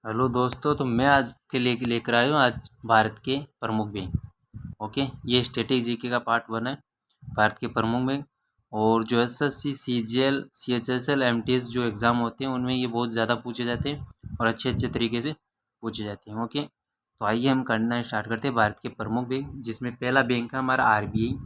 Hello दोस्तों, तो मैं आज के लिए लेकर आया हूँ आज भारत के प्रमुख बैंक। ओके, ये स्ट्रेटेजी का पार्ट 1 है। भारत के प्रमुख बैंक और जो एसएससी, सीजीएल, सीएचएसएल, एमटीएस जो एग्ज़ाम होते हैं उनमें ये बहुत ज़्यादा पूछे जाते हैं और अच्छे अच्छे तरीके से पूछे जाते हैं। ओके, तो आइए हम करना स्टार्ट करते हैं भारत के प्रमुख बैंक, जिसमें पहला बैंक है हमारा आरबीआई।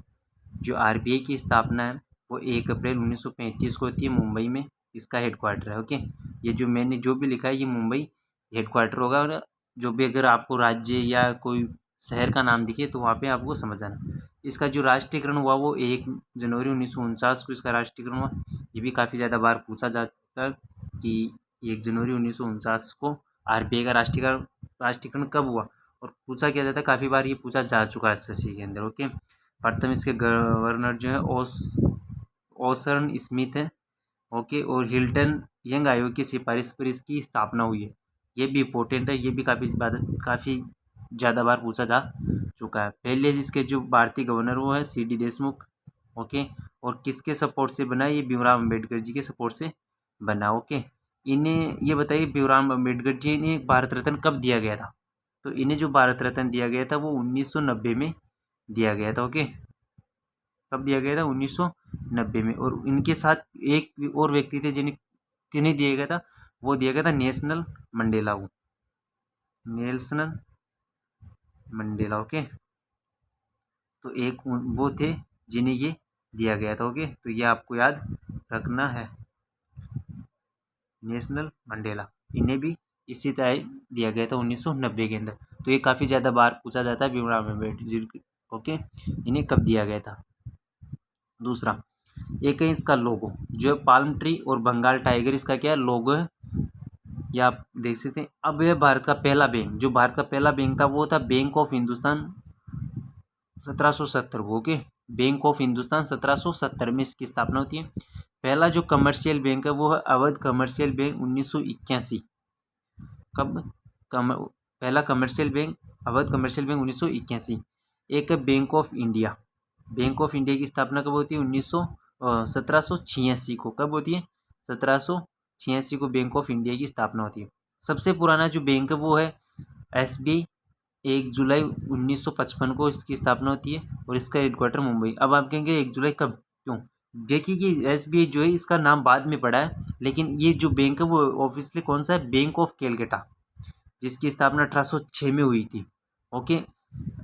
जो आरबीआई की स्थापना है वो 1 अप्रैल 1935 को होती है मुंबई में। इसका हेडक्वार्टर है। ओके, ये जो मैंने जो भी लिखा है ये मुंबई हेडक्वार्टर होगा। और जो भी अगर आपको राज्य या कोई शहर का नाम दिखे तो वहाँ पे आपको समझ आना। इसका जो राष्ट्रीयकरण हुआ वो 1 जनवरी 1949 को इसका राष्ट्रीयकरण हुआ। ये भी काफ़ी ज़्यादा बार पूछा जाता है कि 1 जनवरी 1949 को आरबीआई का राष्ट्रीयकरण कब हुआ, और पूछा क्या जाता है, काफ़ी बार ये पूछा जा चुका है एसएससी के अंदर। ओके, प्रथम इसके गवर्नर जो है ओसर्न स्मिथ है। ओके, और हिल्टन यंग आयोग की सिफारिश पर इसकी स्थापना हुई है। ये भी इम्पोर्टेंट है, ये भी काफ़ी ज़्यादा बार पूछा जा चुका है। पहले इसके जो भारतीय गवर्नर वो है सीडी देशमुख। ओके, और किसके सपोर्ट से बना है? ये भीमराव अम्बेडकर जी के सपोर्ट से बना। ओके, इन्हें ये बताइए भीमराव अम्बेडकर जी ने भारत रत्न कब दिया गया था? तो इन्हें जो भारत रत्न दिया गया था वो 1990 में दिया गया था। ओके, कब दिया गया था? 1990 में। और इनके साथ एक और व्यक्ति थे जिन्हें किन्हें दिया गया था? वो दिया गया था नेशनल मंडेला को, नेल्सन मंडेला। ओके, तो एक वो थे जिन्हें ये दिया गया था। ओके, तो ये आपको याद रखना है, नेशनल मंडेला। इन्हें भी इसी तरह दिया गया था 1990 के अंदर। तो ये काफ़ी ज़्यादा बार पूछा जाता है भीमराव अम्बेडकर जी। ओके, इन्हें कब दिया गया था? दूसरा, एक है इसका लोगो, जो है पाल्म ट्री और बंगाल टाइगर इसका क्या है? लोगो है। ये आप देख सकते हैं। अब यह भारत का पहला बैंक, जो भारत का पहला बैंक था वो था बैंक ऑफ हिंदुस्तान 1770 को। ओके, बैंक ऑफ हिंदुस्तान 1770 में इसकी स्थापना होती है। पहला जो कमर्शियल बैंक है वो है अवध कमर्शियल बैंक 1981। कब? पहला commercial bank Awadh commercial bank 1981। एक है bank of India. Bank of India की स्थापना कब होती है? 1786 को। कब होती है? 1786 को बैंक ऑफ इंडिया की स्थापना होती है। सबसे पुराना जो बैंक है वो है एसबीआई। 1 जुलाई 1955 को इसकी स्थापना होती है और इसका हेडक्वार्टर मुंबई। अब आप कहेंगे 1 जुलाई कब, क्यों? देखिए कि एसबीआई जो है इसका नाम बाद में पड़ा है, लेकिन ये जो बैंक है वो ऑफिशियली कौन सा है? बैंक ऑफ कैलकाटा, जिसकी स्थापना 1806 में हुई थी। ओके,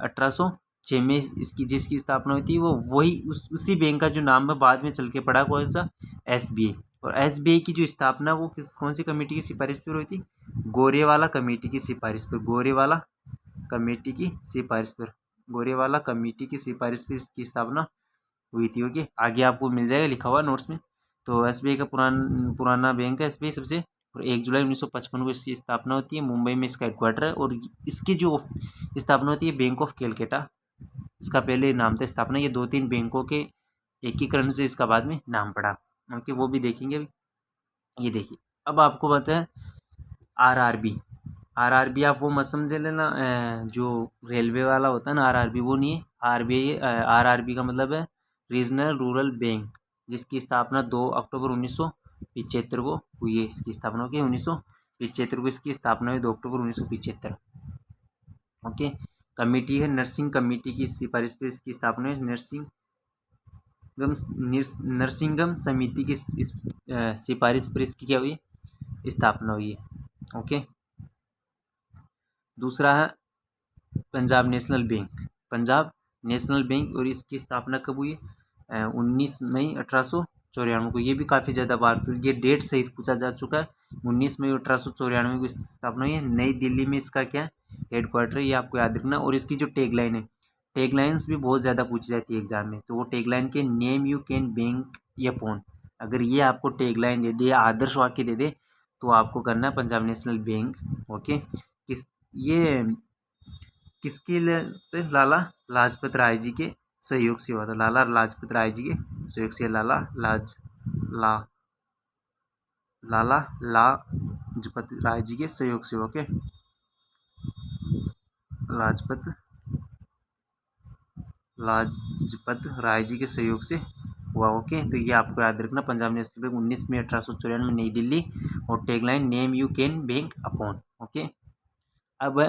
1806 में इसकी जिसकी स्थापना हुई थी वो वही उसी बैंक का जो नाम है बाद में चल के पड़ा कौन सा? एसबीआई। और एसबीआई की जो स्थापना वो कौन सी कमेटी की सिफारिश पर हुई थी? गोरेवाला कमेटी की सिफारिश पर। गोरेवाला कमेटी की सिफारिश पर। गोरेवाला कमेटी की सिफारिश पर इसकी स्थापना हुई थी। ओके, आगे आपको मिल जाएगा लिखा हुआ नोट्स में। तो एसबीआई का पुराना बैंक है एसबीआई सबसे। और 1 जुलाई 1955 को इसकी स्थापना होती है, मुंबई में इसका हेडक्वार्टर है। और इसकी जो स्थापना होती है बैंक ऑफ कैलकाटा, इसका पहले नाम था स्थापना। ये 2-3 बैंकों के एकीकरण से इसका बाद में नाम पड़ा। ओके, वो भी देखेंगे अभी। ये देखिए, अब आपको पता है आरआरबी। आरआरबी आप वो मत समझ लेना, जो रेलवे वाला होता है ना आरआरबी, वो नहीं है। आरबीआई आरआरबी का मतलब है रीजनल रूरल बैंक, जिसकी स्थापना 2 अक्टूबर 1975 को हुई है। इसकी स्थापना की 1975 को इसकी स्थापना हुई, 2 अक्टूबर 1975। ओके, कमेटी है नर्सिंग कमेटी की सिफारिश पे इसकी स्थापना है। नरसिंगम समिति की सिफारिश पर इसकी क्या हुई? स्थापना हुई है। ओके, दूसरा है Punjab national bank. Punjab national bank, और इसकी स्थापना कब हुई? 19 मई 1894 को। ये भी काफ़ी ज़्यादा बार ये डेट सहित पूछा जा चुका है। 19 मई 1894 को इसकी स्थापना हुई है। नई दिल्ली में इसका क्या है? हेडक्वार्टर है। ये आपको याद रखना। और इसकी जो टैगलाइन है, टैगलाइंस भी बहुत ज़्यादा पूछी जाती है एग्जाम में। तो वो टैगलाइन के name you can bank upon, अगर ये आपको टैगलाइन दे दे या आदर्श वाक्य दे दे तो आपको करना है पंजाब नेशनल बैंक। ओके, ये किसके लिए से? लाला लाजपत राय जी के सहयोग से हुआ था। लाला लाजपत राय जी के सहयोग से। ला लाला लाजपत राय जी के सहयोग से। ओके, लाजपत लाजपत राय जी के सहयोग से हुआ। ओके, तो ये आपको याद रखना। पंजाब नेशनल बैंक 19 मई 1894 नई दिल्ली, और tagline name you can bank upon. Okay, अब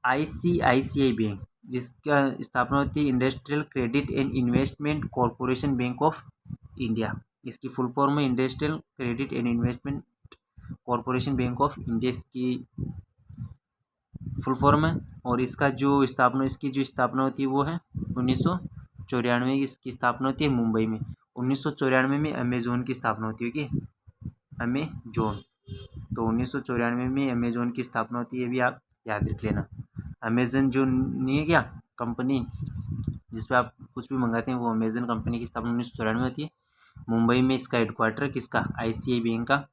आईसीआईसीआई बैंक, जिसका स्थापना होती है industrial credit and investment corporation bank of India. इसकी फुल फॉर्म है industrial credit and investment corporation bank of India, इसकी फुल फॉर्म है। और इसकी जो स्थापना होती है वो है 1994। इसकी स्थापना होती है मुंबई में। 1994 में अमेजोन की स्थापना होती है। ओके, अमेजोन, तो 1994 में अमेजोन की स्थापना होती है, ये भी आप याद रख लेना। अमेजन जो नहीं है क्या कंपनी, जिस पे आप कुछ भी मंगाते हैं, वो अमेजन कंपनी की स्थापना 1994 होती है। मुंबई में इसका हेडक्वार्टर किसका, आईसीआई बैंक का।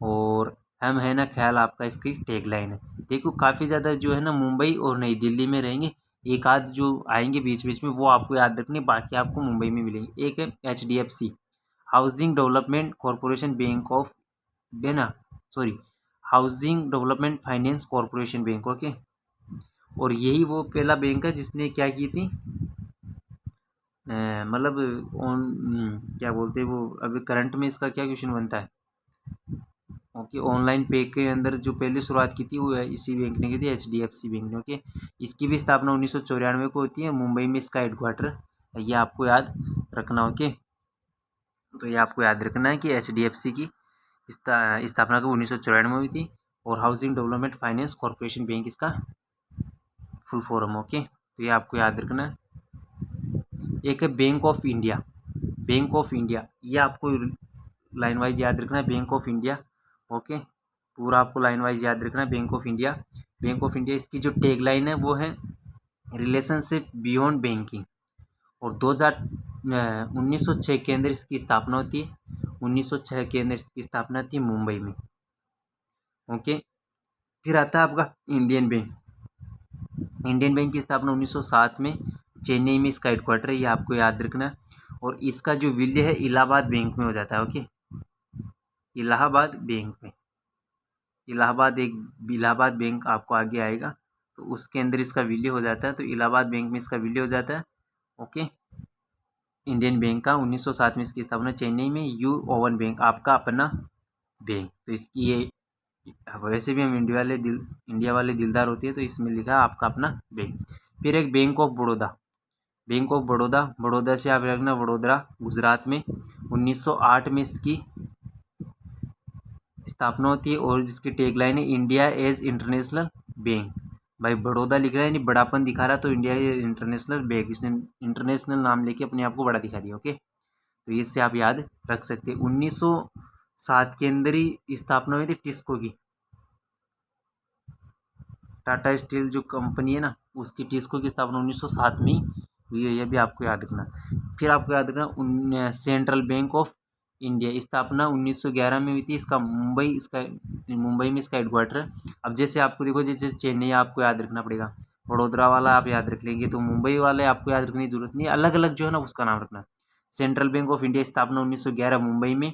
और हम है ना ख्याल आपका, इसकी टैगलाइन है। देखो काफ़ी ज़्यादा जो है ना मुंबई और नई दिल्ली में रहेंगे, एक आध जो आएंगे बीच बीच में वो आपको याद रखने, बाकी आपको मुंबई में मिलेंगे। एक है HDFC, housing development corporation bank of बेना, sorry, housing development finance corporation bank. Okay, और यही वो पहला बैंक है जिसने क्या की थी, मतलब क्या बोलते हैं वो, अभी करंट में इसका क्या क्वेश्चन बनता है। ओके, ऑनलाइन पे के अंदर जो पहले शुरुआत की थी वो इसी बैंक ने की थी, HDFC बैंक ने। ओके, इसकी भी स्थापना 1994 को होती है, मुंबई में इसका हेडक्वार्टर है, ये आपको याद रखना। ओके, तो ये आपको याद रखना है कि HDFC की स्थापना को 1994 में हुई थी, और housing development finance corporation bank इसका फुल फॉर्म। ओके, तो ये आपको याद रखना है। एक है bank of India, bank of India, ये आपको लाइन वाइज याद रखना है, बैंक ऑफ इंडिया। ओके, पूरा आपको लाइन वाइज याद रखना है, bank of India. Bank of India, इसकी जो टैगलाइन है वो है रिलेशनशिप बियॉन्ड बैंकिंग। और 1906 के अंदर इसकी स्थापना होती है, 1906 के अंदर इसकी स्थापना थी मुंबई में। ओके, फिर आता है आपका इंडियन बैंक। इंडियन बैंक की स्थापना 1907 में चेन्नई में इसका हेडक्वार्टर है, ये आपको याद रखना है। और इसका जो विलय है इलाहाबाद बैंक में हो जाता है। ओके, इलाहाबाद बैंक में, इलाहाबाद बैंक आपको आगे आएगा, तो उसके अंदर इसका विलय हो जाता है, तो इलाहाबाद बैंक में इसका विलय हो जाता है। ओके, इंडियन बैंक का 1907 में इसकी स्थापना चेन्नई में। यू ओवन बैंक, आपका अपना बैंक, तो इसकी ये, वैसे भी हम इंडिया वाले दिलदार होती है, तो इसमें लिखा है आपका अपना बैंक। फिर एक bank of Baroda, bank of Baroda, Baroda से आप रखना वडोदरा गुजरात में। 1908 में इसकी स्थापना होती है, और जिसकी टैगलाइन है इंडिया एज इंटरनेशनल बैंक। भाई बड़ौदा लिख रहा है, नहीं बड़ापन दिखा रहा, तो इंडिया एज इंटरनेशनल बैंक, इसने इंटरनेशनल नाम लेके अपने आप को बड़ा दिखा दिया। ओके, तो इससे आप याद रख सकते हैं। 1907 के अंदर ही स्थापना हुई थी टिस्को की, टाटा स्टील जो कंपनी है ना, उसकी टिस्को की स्थापना 1907 में हुई है, यह भी आपको याद रखना। फिर आपको याद रखना सेंट्रल बैंक ऑफ इंडिया, स्थापना 1911 में हुई थी, इसका मुंबई में इसका हेडक्वार्टर है। अब जैसे आपको देखो, जैसे चेन्नई आपको याद रखना पड़ेगा, वडोदरा वाला आप याद रख लेंगे, तो मुंबई वाले आपको याद रखने की जरूरत नहीं, अलग अलग जो है ना उसका नाम रखना। सेंट्रल बैंक ऑफ इंडिया स्थापना 1911 मुंबई में,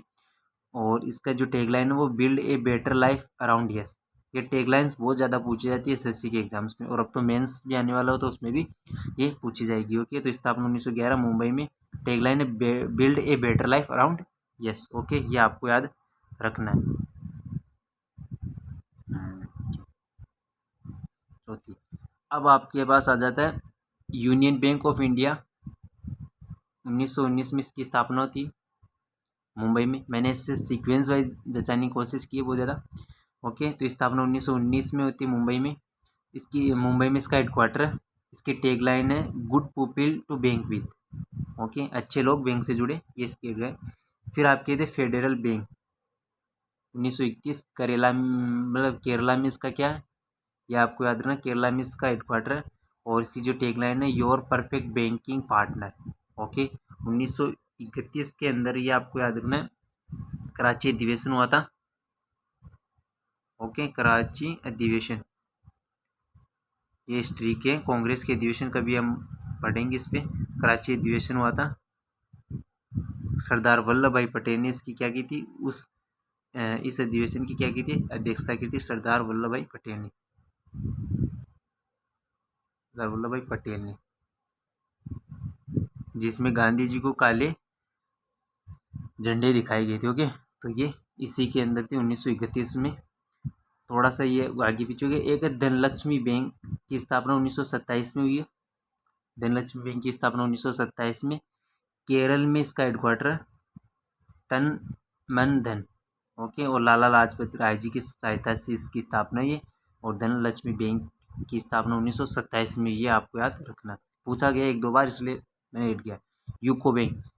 और इसका जो टैगलाइन है वो build a better life around yes. ये टैगलाइंस बहुत ज़्यादा पूछी जाती है एसएससी के एग्जाम्स में, और अब तो मेंस भी आने वाला हो तो उसमें भी ये पूछी जाएगी। ओके, तो स्थापना 1911 मुंबई में, टैगलाइन है build a better life around yes. Okay, ये आपको याद रखना है। चौथी, अब आपके पास आ जाता है यूनियन बैंक ऑफ इंडिया। 1919 में इसकी स्थापना होती है मुंबई में। मैंने इससे सीक्वेंस वाइज जचाने की कोशिश की है बहुत ज़्यादा। ओके, तो स्थापना 1919 में होती है मुंबई में। मुंबई में इसका हेडक्वार्टर है। इसकी टैगलाइन है good people to bank with. Okay, अच्छे लोग बैंक से जुड़े, ये इसकी टैगलाइन। फिर आपके थे फेडरल बैंक 1921, करेला मतलब केरला में इसका क्या है, ये आपको याद रखना, केरला में इसका हेडक्वार्टर है। और इसकी जो टैगलाइन है your perfect banking partner. Okay, 1931 के अंदर ये आपको याद रखना है, कराची अधिवेशन हुआ था। ओके, कराची अधिवेशन, ये हिस्ट्री के कांग्रेस के अधिवेशन कभी हम पढ़ेंगे इस पे। कराची अधिवेशन हुआ था, सरदार वल्लभ भाई पटेल ने इसकी क्या की थी, इस अधिवेशन की क्या की थी, अध्यक्षता की थी सरदार वल्लभ भाई पटेल ने, सरदार वल्लभ भाई पटेल ने, जिसमें गांधी जी को काले झंडे दिखाई गए थे। ओके, तो ये इसी के अंदर थी 1931 में। थोड़ा सा ये आगे पीछे हो गया। एक है धनलक्ष्मी बैंक की स्थापना 1927 में हुई है। धनलक्ष्मी बैंक की स्थापना 1927 में। केरल में इसका हेडक्वार्टर है। तन मन धन, ओके, और लाला लाजपत राय जी की सहायता से इसकी स्थापना हुई है। और धनलक्ष्मी बैंक की स्थापना 1927 में, ये आपको याद रखना। पूछा गया एक दो बार, इसलिए मैंने हिट किया।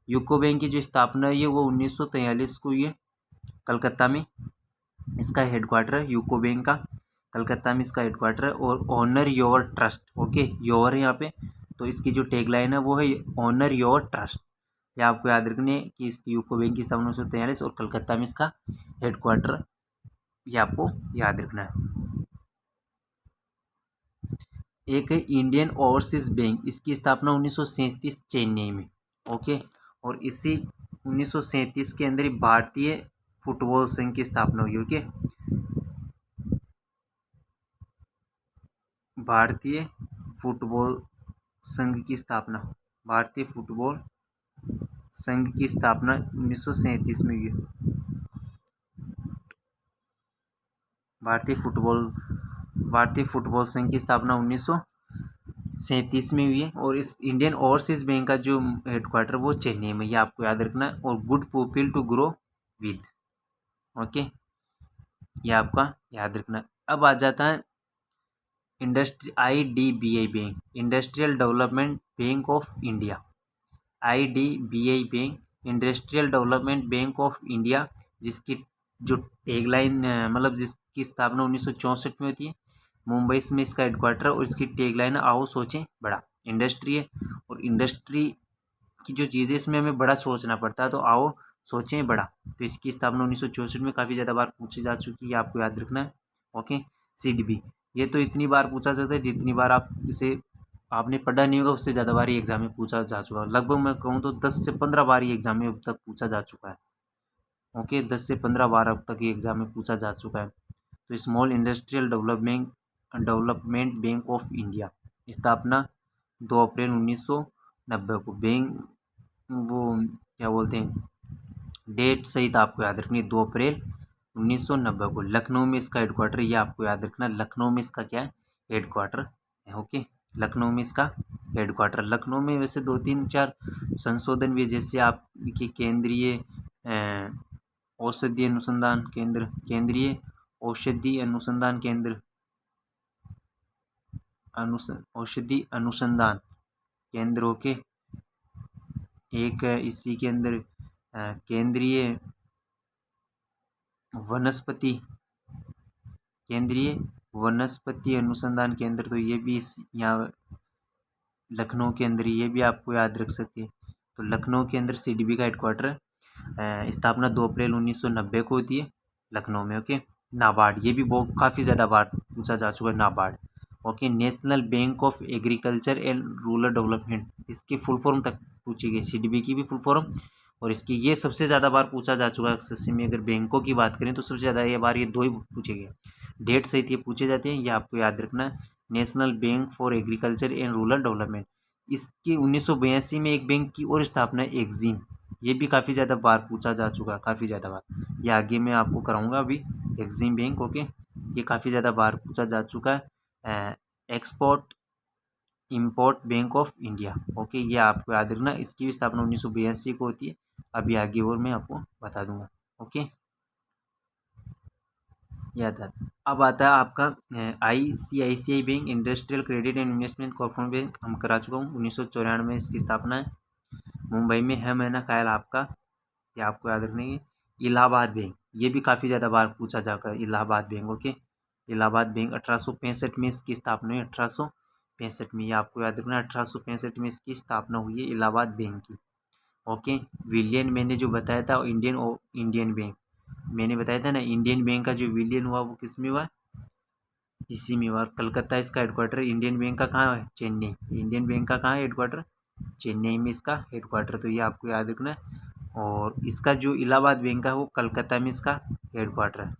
यूको बैंक की जो स्थापना हुई है वो 1943 को हुई है, कलकत्ता में। इसका हेडक्वार्टर है यूको बैंक का, कलकत्ता में इसका हेडक्वार्टर है। और honour your trust, okay, your है यहाँ पे, तो इसकी जो टैगलाइन है वो है ऑनर योर ट्रस्ट। ये आपको याद रखनी है कि इस यूको बैंक की स्थापना 1943 और कलकत्ता में इसका हेडक्वार्टर, ये आपको याद रखना है। एक है इंडियन ओवरसीज बैंक, इसकी स्थापना 1937 चेन्नई में, ओके। और इसी 1937 के अंदर ही भारतीय फुटबॉल संघ की स्थापना हुई, ओके। भारतीय फुटबॉल संघ की स्थापना, भारतीय फुटबॉल संघ की स्थापना 1937 में हुई है। भारतीय फुटबॉल संघ की स्थापना 1937 में हुई है। और इस इंडियन ओवरसीज बैंक का जो हेडक्वार्टर वो चेन्नई में, ये आपको याद रखना है। और good people to grow with, okay, ये आपका याद रखना है। अब आ जाता है IDBI bank, industrial development bank of India. IDBI bank, industrial development bank of India, जिसकी जो टैगलाइन, मतलब जिसकी स्थापना 1964 में होती है। मुंबई में इसका हेडक्वार्टर है। और इसकी टैगलाइन आओ सोचें बड़ा। इंडस्ट्री है, और इंडस्ट्री की जो चीज़ें, इसमें हमें बड़ा सोचना पड़ता है, तो आओ सोचें बड़ा। तो इसकी स्थापना 1964 में काफ़ी ज़्यादा बार पूछी जा चुकी है, आपको याद रखना है, ओके। CDB, ये तो इतनी बार पूछा जाता है जितनी बार आप इसे आपने पढ़ा नहीं होगा, उससे ज़्यादा बार ही एग्जाम में पूछा जा चुका है। लगभग मैं कहूँ तो 10 से 15 बार ही एग्जाम में अब तक पूछा जा चुका है, ओके। 10 से 15 बार अब तक ये एग्जाम में पूछा जा चुका है। तो small industrial development bank of India, स्थापना 2 अप्रैल 1990 को। बैंक वो क्या बोलते हैं, डेट सहित आपको याद रखनी है, 2 अप्रैल 1990 को। लखनऊ में इसका हेडक्वार्टर, ये आपको याद रखना, लखनऊ में इसका क्या है, हेडक्वार्टर है, ओके। लखनऊ में इसका हेडक्वार्टर। लखनऊ में वैसे 2-3-4 संशोधन भी, जैसे आपके केंद्रीय औषधि अनुसंधान केंद्र, केंद्रीय औषधि अनुसंधान केंद्र, औषधि अनुसंधान केंद्र, ओके। एक इसी के अंदर केंद्रीय वनस्पति अनुसंधान केंद्र, तो ये भी इस यहाँ लखनऊ के अंदर, ये भी आपको याद रख सकते हैं। तो लखनऊ के अंदर CDB का हेडक्वार्टर है। स्थापना 2 अप्रैल 1990 को होती है लखनऊ में, ओके। नाबार्ड, ये भी बहुत काफ़ी ज़्यादा बार पूछा जा चुका है, NABARD, okay. National bank of agriculture and rural development, इसकी फुल फॉर्म तक पूछी गई, CDB की भी फुल फॉर्म। और इसकी ये सबसे ज़्यादा बार पूछा जा चुका है एसएससी में। अगर बैंकों की बात करें तो सबसे ज़्यादा ये बार ये 2 ही पूछे गए, डेट सहित ये पूछे जाते हैं, ये आपको याद रखना है। National bank for agriculture and rural development, इसकी 1982 में एक बैंक की और स्थापना है, एक्जिम, ये भी काफ़ी ज़्यादा बार पूछा जा चुका है, काफ़ी ज़्यादा बार। ये आगे मैं आपको कराऊंगा अभी, एक्जिम बैंक, ओके। ये काफ़ी ज़्यादा बार पूछा जा चुका है। Export import bank of India, okay, ये आपको याद रखना। इसकी भी स्थापना 1982 को होती है। अभी आगे और मैं आपको बता दूंगा, ओके, याद आता। अब आता है आपका ICICI bank, industrial credit and investment corporation bank, हम करा चुका हूँ। 1994 में इसकी स्थापना है। मुंबई में है मैना ख्याल आपका, ये आपको याद रखनी है। इलाहाबाद बैंक, ये भी काफ़ी ज़्यादा बार पूछा जाता है, Allahabad bank, okay. Allahabad bank 1865 में इसकी स्थापना हुई, 1865 में, ये आपको याद रखना, 1865 में इसकी स्थापना हुई है इलाहाबाद बैंक की, ओके। विलियन मैंने जो बताया था, इंडियन बैंक मैंने बताया था ना, इंडियन बैंक का जो विलियन हुआ वो किस में हुआ, इसी में हुआ। कलकत्ता इसका हेडक्वार्टर, इंडियन बैंक का कहाँ है, चेन्नई। इंडियन बैंक का कहाँ है हेडक्वार्टर, चेन्नई में इसका हेडक्वार्टर, तो ये आपको याद रखना है। और इसका जो इलाहाबाद बैंक है वो कलकत्ता में इसका हेडक्वार्टर है,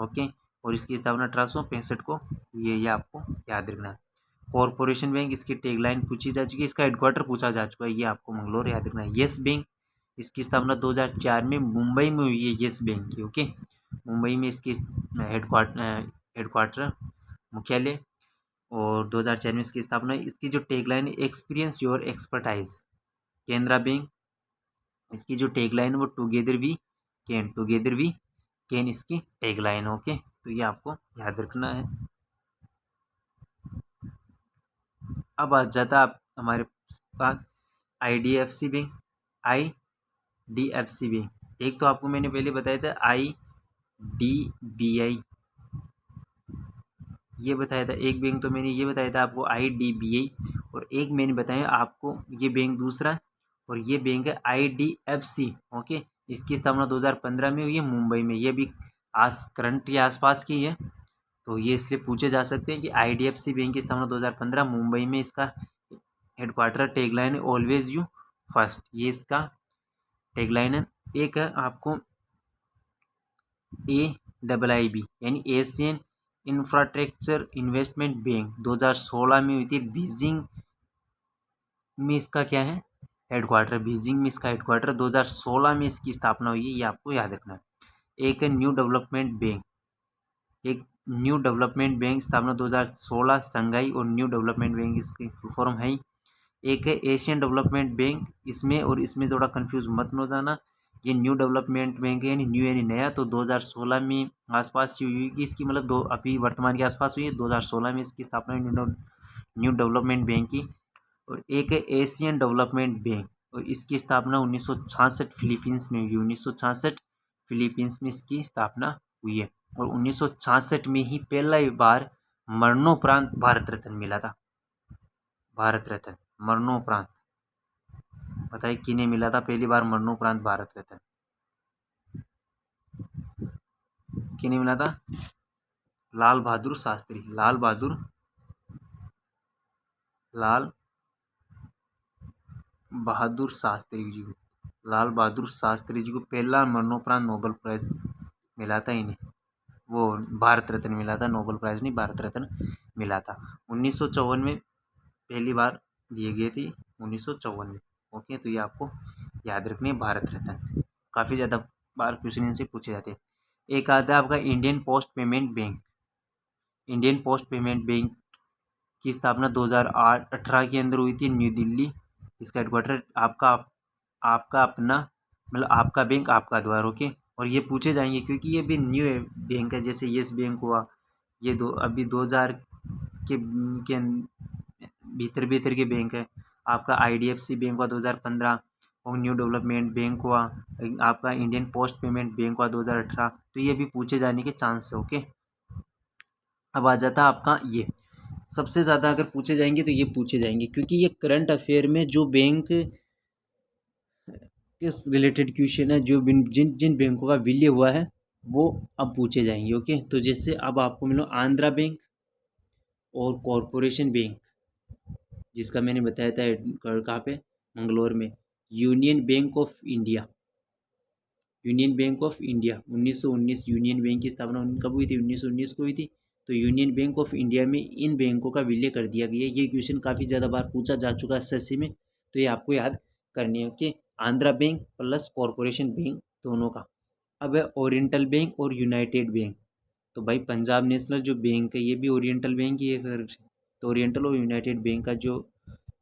ओके। और इसकी स्थापना 1865 को, ये आपको याद रखना है। कॉरपोरेशन बैंक, इसकी टैगलाइन पूछी जा चुकी है, इसका हेडक्वार्टर पूछा जा चुका है, ये आपको मंगलोर याद रखना है। येस बैंक, इसकी स्थापना 2004 में मुंबई में हुई है येस बैंक की। ओके, मुंबई में इसकी हेडक्वार्टर मुख्यालय, और 2004 में इसकी स्थापना। इसकी जो टैगलाइन है experience your expertise. Canara bank, इसकी जो टैगलाइन है वो टुगेदर वी कैन इसकी टैगलाइन। ओके, तो ये आपको याद रखना है। अब आ जाता आप हमारे पास IDFC बैंक। IDFC बैंक, एक तो आपको मैंने पहले बताया था IDBI, ये बताया था। एक बैंक तो मैंने ये बताया था आपको IDBI, और एक मैंने बताया आपको ये बैंक दूसरा है, और ये बैंक है IDFC। ओके, इसकी स्थापना 2015 में हुई है मुंबई में। ये भी करंट के आसपास की है, तो ये इसलिए पूछे जा सकते हैं कि IDFC बैंक की स्थापना 2015 मुंबई में, इसका हेडक्वार्टर। टैगलाइन है ऑलवेज यू फर्स्ट, ये इसका टैगलाइन है। एक है आपको AIIB यानी एशियन इंफ्रास्ट्रक्चर इन्वेस्टमेंट बैंक, 2016 में हुई थी बीजिंग में। इसका क्या है हेडक्वार्टर, बीजिंग में इसका हेडक्वार्टर। 2016 में इसकी स्थापना हुई है, ये आपको याद रखना है। एक है न्यू डेवलपमेंट बैंक, स्थापना 2016 संघाई, और न्यू डेवलपमेंट बैंक इसकी फुल फॉर्म है। एक है एशियन डेवलपमेंट बैंक, इसमें और इसमें थोड़ा कंफ्यूज मत हो जाना। ये न्यू डेवलपमेंट बैंक है, यानी न्यू यानी नया, तो 2016 में आसपास की हुई कि इसकी मतलब दो अभी वर्तमान के आसपास हुई है। 2016 में इसकी स्थापना हुई न्यू डेवलपमेंट बैंक की। और एक है एशियन डेवलपमेंट बैंक, और इसकी स्थापना 1966 फिलीपींस में हुई। 1966 फिलीपींस में इसकी स्थापना हुई है, और 1966 में ही पहला बार मरणोपरांत भारत रत्न मिला था। भारत रत्न मरणोपरांत, बताइए किन्हें मिला था पहली बार मरणोपरांत भारत रत्न? किन्हें मिला था? लाल बहादुर शास्त्री लाल बहादुर शास्त्री जी को पहला मरणोपरांत नोबेल प्राइज मिला था इन्हें। वो भारत रत्न मिला था, नोबेल प्राइज नहीं, भारत रत्न मिला था। 1954 में पहली बार दिए गए थे, 1954 में। ओके, तो ये आपको याद रखनी है भारत रत्न। काफ़ी ज़्यादा बार क्वेश्चन इनसे पूछे जाते हैं। एक आता है आपका Indian post payment bank. Indian post payment bank की स्थापना 2018 के अंदर हुई थी, न्यू दिल्ली। इसका हेडक्वार्टर आपका आपका अपना मतलब आपका बैंक आपका द्वार। ओके, और ये पूछे जाएंगे क्योंकि ये भी न्यू बैंक है, जैसे येस बैंक हुआ, ये अभी 2000 के भीतर के बैंक है। आपका IDFC बैंक हुआ 2015, और न्यू डेवलपमेंट बैंक हुआ आपका इंडियन पोस्ट पेमेंट बैंक हुआ 2018। तो ये भी पूछे जाने के चांस है। ओके, अब आ जाता है आपका ये सबसे ज़्यादा अगर पूछे जाएंगे तो ये पूछे जाएंगे क्योंकि ये करंट अफेयर में जो बैंक किस रिलेटेड क्वेश्चन है, जो जिन जिन बैंकों का विलय हुआ है वो अब पूछे जाएंगे। ओके, तो जैसे अब आपको मिलो आंध्रा बैंक और कॉरपोरेशन बैंक, जिसका मैंने बताया था कहाँ पे, मंगलोर में। Union bank of India 1919 union bank की स्थापना कब हुई थी? 1919 को हुई थी। तो यूनियन बैंक ऑफ इंडिया में इन बैंकों का विलय कर दिया गया। ये क्वेश्चन काफ़ी ज़्यादा बार पूछा जा चुका है SSC में, तो ये आपको याद करनी है कि Andhra bank plus corporation bank दोनों का। अब है ओरिएंटल बैंक और यूनाइटेड बैंक। तो भाई पंजाब नेशनल जो बैंक है ये भी ओरिएंटल बैंक ही है। तो ओरिएंटल और यूनाइटेड बैंक का जो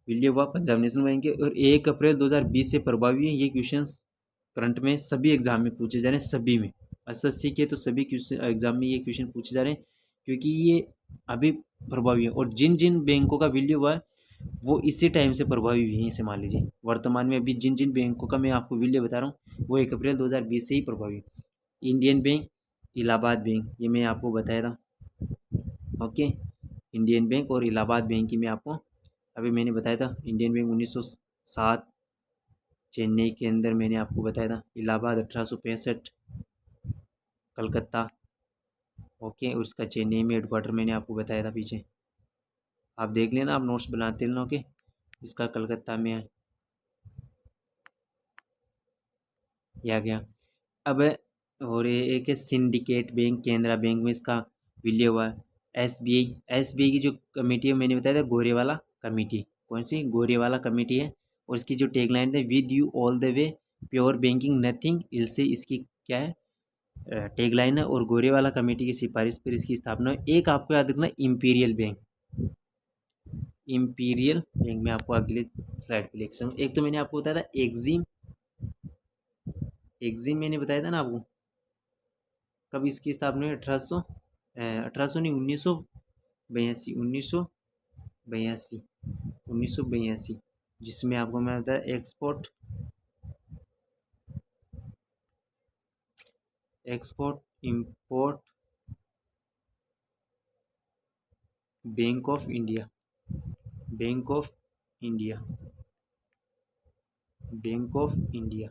विलय हुआ पंजाब नेशनल बैंक है, और 1 अप्रैल 2020 से प्रभावी है। ये क्वेश्चन करंट में सभी एग्जाम में पूछे जा रहे हैं, सभी में SSC के तो सभी क्वेश्चन एग्जाम में ये क्वेश्चन पूछे जा रहे हैं क्योंकि ये अभी प्रभावी है। और जिन जिन बैंकों का विलय हुआ है वो इसी टाइम से प्रभावी हुई हैं। इसे मान लीजिए वर्तमान में अभी जिन जिन बैंकों का मैं आपको विलय बता रहा हूँ वो 1 अप्रैल 2020 से ही प्रभावी। इंडियन बैंक, इलाहाबाद बैंक, ये मैं आपको बताया था। ओके, इंडियन बैंक और इलाहाबाद बैंक की मैं आपको अभी मैंने बताया था। इंडियन बैंक 1907 चेन्नई के अंदर मैंने आपको बताया था। इलाहाबाद 1865 कलकत्ता। ओके, और इसका चेन्नई में हेडक्वार्टर मैंने आपको बताया था पीछे, आप देख लेना, आप नोट्स बनाते रहना। ओके, इसका कलकत्ता में है, ये आ गया। अब और ये एक है सिंडिकेट बैंक, केनरा बैंक में इसका विलय हुआ है। SBI की जो कमेटी है मैंने बताया था गोरेवाला कमेटी, कौन सी? गोरेवाला कमेटी है। और इसकी जो टैगलाइन है with you all the way pure banking nothing, इससे इसकी क्या है टैगलाइन है। और गोरेवाला कमेटी की सिफारिश पर इसकी स्थापना हुई। एक आपको याद रखना इंपीरियल बैंक, इंपीरियल बैंक में आपको अगले स्लाइड पे लिख सकूँ। एक तो मैंने आपको बताया था एग्जिम, एग्जिम मैंने बताया था ना आपको, कब इसकी स्थापना हुई, 1800 नहीं 1982, 1982, 1982, जिसमें आपको मैं बताया export import bank of India, bank of India, bank of India.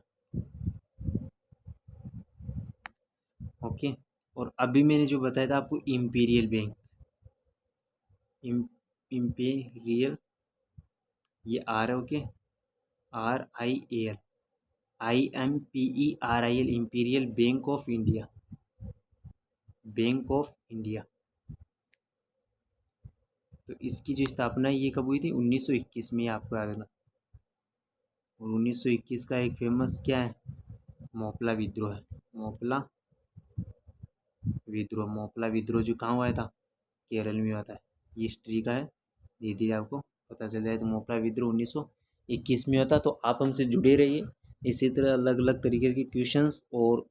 Okay. और अभी मैंने जो बताया था आपको इंपीरियल बैंक, इंपीरियल, ये आर है, okay, RIAL, IMPERIL, imperial bank of India, bank of India. तो इसकी जो स्थापना है ये कब हुई थी, 1921 में, आपको याद रखना। और 1921 का एक फेमस क्या है, मोपला विद्रोह है, मोपला विद्रोह। मोपला विद्रोह जो कहाँ हुआ था, केरल में हुआ था। ये हिस्ट्री का है, धीरे धीरे आपको पता चल जाए। तो मोपला विद्रोह 1921 में होता। तो आप हमसे जुड़े रहिए, इसी तरह अलग अलग तरीके के क्वेश्चंस और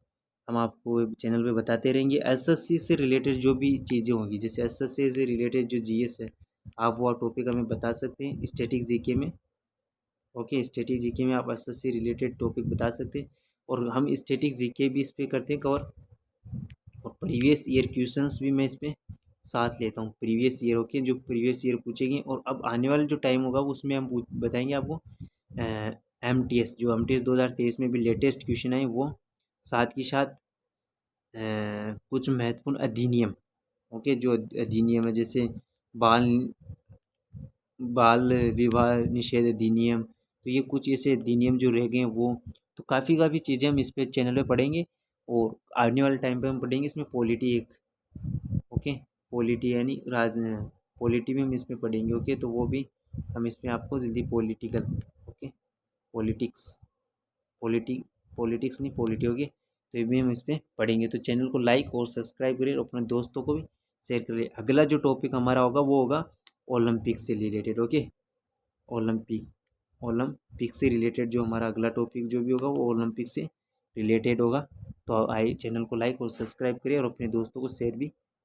हम आपको चैनल पे बताते रहेंगे। एसएससी से रिलेटेड जो भी चीज़ें होंगी, जैसे एसएससी से रिलेटेड जो जीएस है, आप वो टॉपिक हमें बता सकते हैं स्टैटिक जीके में। ओके, स्टैटिक जीके में आप एसएससी रिलेटेड टॉपिक बता सकते हैं। और हम स्टैटिक जीके भी इस पर करते हैं कवर, और प्रीवियस ईयर क्वेश्चंस भी मैं इस पर साथ लेता हूँ। प्रीवियस ईयर, ओके, जो प्रीवियस ईयर पूछेंगे। और अब आने वाला जो टाइम होगा उसमें हम बताएंगे आपको MTS, जो MTS 2023 में भी लेटेस्ट क्वेश्चन है वो, साथ ही साथ कुछ महत्वपूर्ण अधिनियम, ओके, जो अधिनियम है, जैसे बाल बाल विवाह निषेध अधिनियम। तो ये कुछ ऐसे अधिनियम जो रह गए हैं वो, तो काफ़ी चीज़ें हम इस पे चैनल पे पढ़ेंगे। और आने वाले टाइम पे हम पढ़ेंगे इसमें पॉलिटी एक, ओके, पॉलिटी यानी पॉलिटी भी हम इसमें पढ़ेंगे। ओके, तो वो भी हम इसमें आपको जल्दी political, okay, politics, polity politics नहीं पॉलिटी, ओके, तो ये भी हम इसमें पढ़ेंगे। तो चैनल को लाइक और सब्सक्राइब करिए और अपने दोस्तों को भी शेयर करिए। अगला जो टॉपिक हमारा होगा वो होगा ओलंपिक से रिलेटेड, ओके, ओलंपिक, ओलंपिक से रिलेटेड जो हमारा अगला टॉपिक जो भी होगा वो ओलंपिक से रिलेटेड होगा। तो आइए चैनल को लाइक और सब्सक्राइब करिए और अपने दोस्तों को शेयर भी